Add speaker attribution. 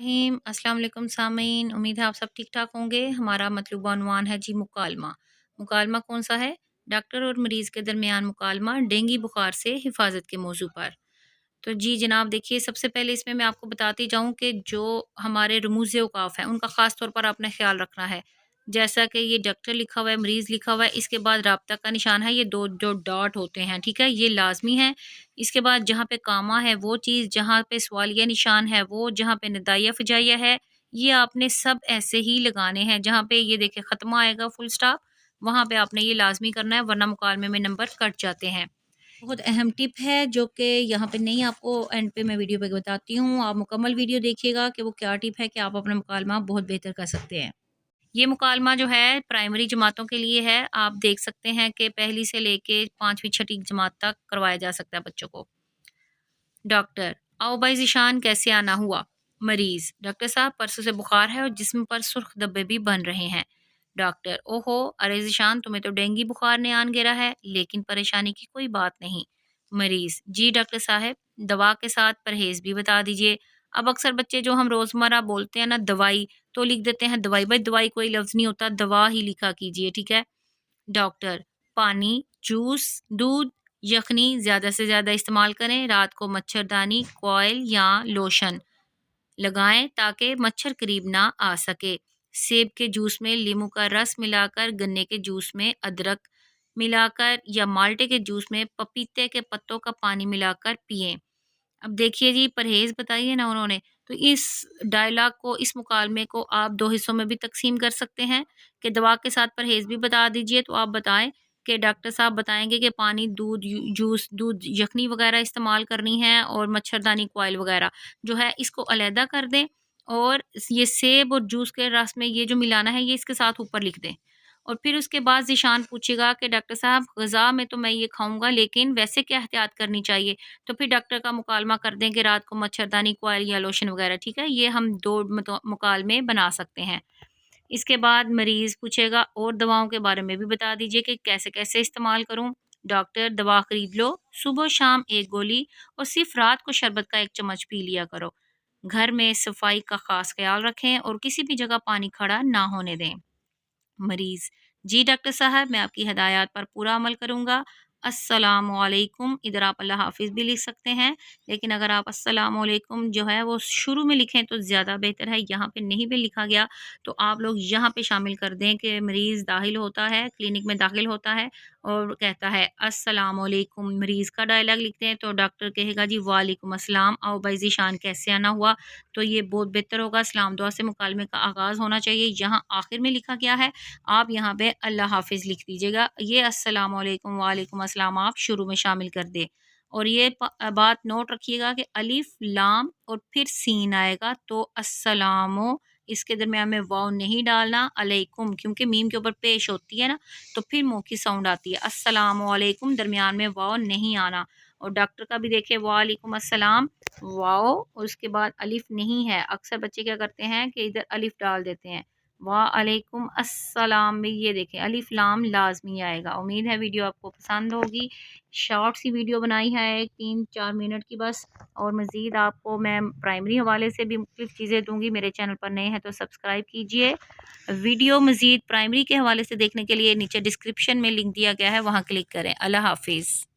Speaker 1: रहीम अस्सलाम वालेकुम सामीन, उम्मीद है आप सब ठीक ठाक होंगे। हमारा मतलूबा उन्वान है जी मुकालमा। मुकालमा कौन सा है? डॉक्टर और मरीज़ के दरमियान मुकालमा डेंगू बुखार से हिफाजत के मौजू पर। तो जी जनाब देखिए, सबसे पहले इसमें मैं आपको बताती जाऊँ कि जो हमारे रमूज़ औक़ाफ़ हैं उनका ख़ास तौर पर आपने ख़्याल रखना है। जैसा कि ये डॉक्टर लिखा हुआ है, मरीज़ लिखा हुआ है, इसके बाद राब्ता का निशान है, ये 2 जो डॉट होते हैं, ठीक है? ये लाज़मी है। इसके बाद जहाँ पे कामा है वो चीज़, जहाँ पे सवालिया निशान है वो, जहाँ पे निदाइया फ़जाइया है, ये आपने सब ऐसे ही लगाने हैं। जहाँ पे ये देखिए ख़त्मा आएगा फुल स्टॉप, वहाँ पे आपने ये लाज़मी करना है, वरना मुकालमे में नंबर कट जाते हैं। बहुत अहम टिप है जो कि यहाँ पे नहीं, आपको एंड पे मैं वीडियो पे बताती हूँ। आप मुकम्मल वीडियो देखिएगा कि वो क्या टिप है कि आप अपना मुकालमा बहुत बेहतर कर सकते हैं। ये मुकालमा जो है प्राइमरी जमातों के लिए है। आप देख सकते हैं कि पहली से लेके 5वीं छठी जमात तक करवाया जा सकता है बच्चों को। डॉक्टर, आओ भाई ज़िशान कैसे आना हुआ? मरीज़, डॉक्टर साहब परसों से बुखार है और जिस्म पर सुर्ख धब्बे भी बन रहे हैं। डॉक्टर, ओहो अरे ज़िशान तुम्हें तो डेंगू बुखार ने आन घेरा है, लेकिन परेशानी की कोई बात नहीं। मरीज़, जी डॉक्टर साहब, दवा के साथ परहेज़ भी बता दीजिए। अब अक्सर बच्चे जो हम रोज़मर्रा बोलते हैं ना दवाई, तो लिख देते हैं दवाई। भाई दवाई कोई लफ्ज़ नहीं होता, दवा ही लिखा कीजिए, ठीक है? डॉक्टर, पानी, जूस, दूध, यखनी ज़्यादा से ज़्यादा इस्तेमाल करें। रात को मच्छरदानी, कॉइल या लोशन लगाएं ताकि मच्छर करीब ना आ सके। सेब के जूस में नींबू का रस मिलाकर, गन्ने के जूस में अदरक मिलाकर या माल्टे के जूस में पपीते के पत्तों का पानी मिलाकर पिएं। अब देखिए जी, परहेज़ बताइए ना उन्होंने, तो इस डायलॉग को, इस मुकालमे को आप 2 हिस्सों में भी तक़सीम कर सकते हैं कि दवा के साथ परहेज़ भी बता दीजिए। तो आप बताएँ कि डॉक्टर साहब बताएँगे कि पानी, दूध, जूस, दूध, यखनी वग़ैरह इस्तेमाल करनी है और मच्छरदानी, कॉइल वग़ैरह जो है इसको अलहदा कर दें, और ये सेब और जूस के रस में ये जो मिलाना है ये इसके साथ ऊपर लिख दें। और फिर उसके बाद ज़ीशान पूछेगा कि डॉक्टर साहब ग़िज़ा में तो मैं ये खाऊँगा, लेकिन वैसे क्या एहतियात करनी चाहिए? तो फिर डॉक्टर का मुकालमा कर दें कि रात को मच्छरदानी, कॉइल या लोशन वगैरह, ठीक है? ये हम 2 मुकालमे बना सकते हैं। इसके बाद मरीज़ पूछेगा और दवाओं के बारे में भी बता दीजिए कि कैसे-कैसे इस्तेमाल करूँ? डॉक्टर, दवा खरीद लो, सुबह-शाम 1 गोली और सिर्फ़ रात को शरबत का 1 चम्मच पी लिया करो। घर में सफाई का ख़ास ख़्याल रखें और किसी भी जगह पानी खड़ा ना होने दें। मरीज़, जी डॉक्टर साहब मैं आपकी हिदायत पर पूरा अमल करूँगा। अस्सलामु अलैकुम, इधर आप अल्लाह हाफ़िज़ भी लिख सकते हैं, लेकिन अगर आप अस्सलामु अलैकुम जो है वो शुरू में लिखें तो ज़्यादा बेहतर है। यहाँ पे नहीं भी लिखा गया तो आप लोग यहाँ पे शामिल कर दें कि मरीज़ दाखिल होता है, क्लिनिक में दाखिल होता है और कहता है अस्सलामु अलैकुम। मरीज़ का डायलॉग लिखते हैं तो डॉक्टर कहेगा जी वालेकुम अस्सलाम, आओ भाई ज़ीशान कैसे आना हुआ? तो ये बहुत बेहतर होगा। सलाम दुआ से मुकालमे का आगाज़ होना चाहिए। यहाँ आखिर में लिखा गया है, आप यहाँ पे अल्लाह हाफ़िज़ लिख दीजिएगा। ये अस्सलामु अलैकुम, वालेकुम अस्सलाम आप शुरू में शामिल कर दें। और ये बात नोट रखिएगा कि अलिफ़, लाम और फिर सीन आएगा तो अस्सलामु, इसके दरमियान में वाव नहीं डालना, अलैकुम क्योंकि मीम के ऊपर पेश होती है ना, तो फिर मुँह की साउंड आती है। अस्सलामु अलैकुम, दरमियान में वाव नहीं आना। और डॉक्टर का भी देखिए वालेकुम अस्सलाम, वाव और उसके बाद अलिफ़ नहीं है। अक्सर बच्चे क्या करते हैं कि इधर अलिफ़ डाल देते हैं। वालेकुम अस्सलाम में ये देखें अलिफ लाम लाज़मी आएगा। उम्मीद है वीडियो आपको पसंद होगी। शॉर्ट सी वीडियो बनाई है, 3-4 मिनट की बस। और मज़ीद आपको मैं प्राइमरी हवाले से भी मुख्तलिफ़ चीज़ें दूँगी। मेरे चैनल पर नए हैं तो सब्सक्राइब कीजिए। वीडियो मज़ीद प्राइमरी के हवाले से देखने के लिए नीचे डिस्क्रिप्शन में लिंक दिया गया है, वहाँ क्लिक करें। अल्लाह हाफ़िज़।